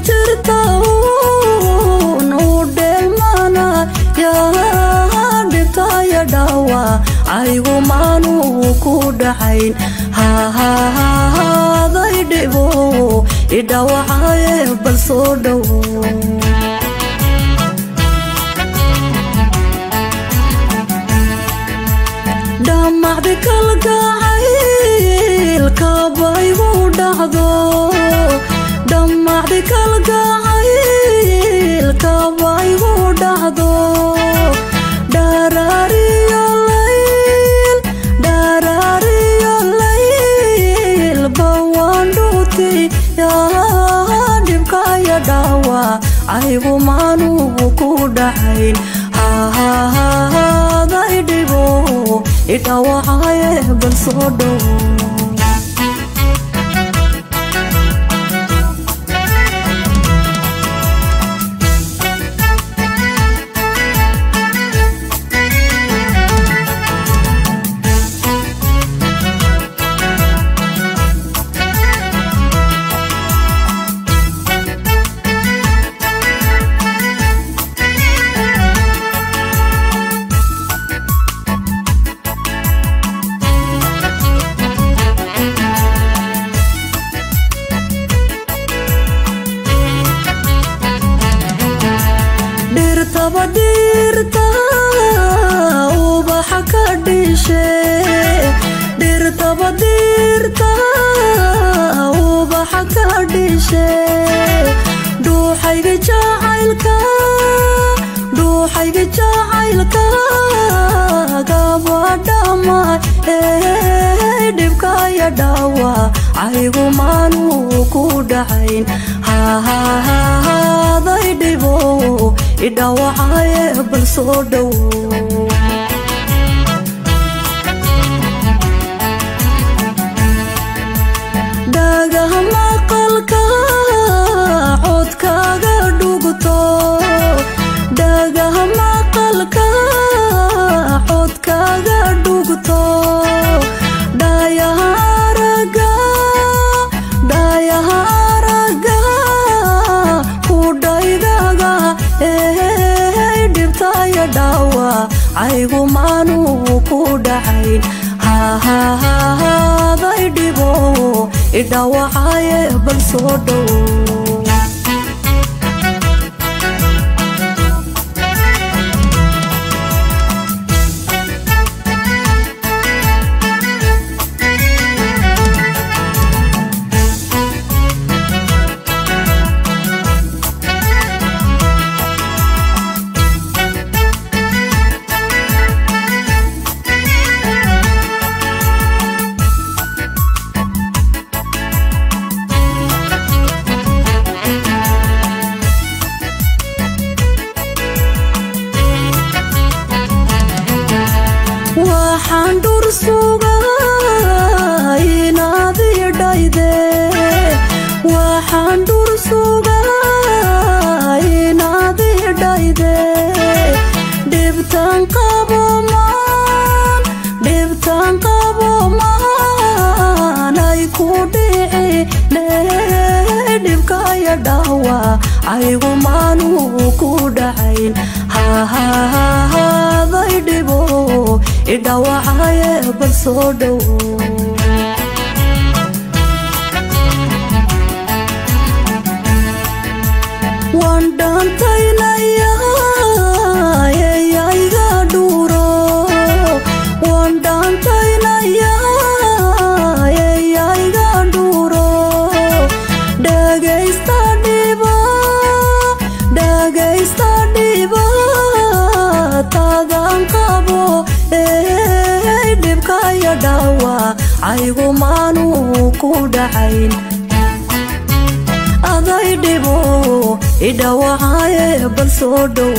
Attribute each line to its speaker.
Speaker 1: jirta nudel mana ya dhibtaya dhawa aygu maanu ku dhaxayn haday dhibo idhawacaye bal soo dhow dhamacdi kalgacaylka baygu dhacdo dhamacdi kalgacaylka baygu dhacdo dharaariyo layl bawaan dhuutay yaa dhibkaya dhawa aygu maanu ku dhaxayn haday dhibo idhawacaye bal soo dhow dirta ubaxa ka dhishe dirta ubaxa ka dhishe dhuuxayga jacaylka gabadhama dhibkaya dhawa aygu maanu ku dhaxayn haday dhibo idhawacaye bal soo dhow dhagaha maqalka codkaaga dhugto dhagaha maqalka codkaaga dhugto dhayaha araga kudhaygaga dhibtaya dhawa aygu maanu ku dhaxayn haday dhibo idhawacaye bal soo dhow waxaan dhur sugaa inaad idhayde waxaan dhur sugaa inaad idhayde dhibtan qabo maan ay ku dhici dhibkaya dhawa aygu maanu ku dhaxayn haday dhibo idhawacaye bal soo dhow waan dhaantaynaya eyayga dhuro waan dhaantaynaya eyayga dhuro dhagaysta dhibo tagan qabo dhibkaya dhawa aygu maanu ku dhaxayn aday dhibo idhawacaye bal soo dhow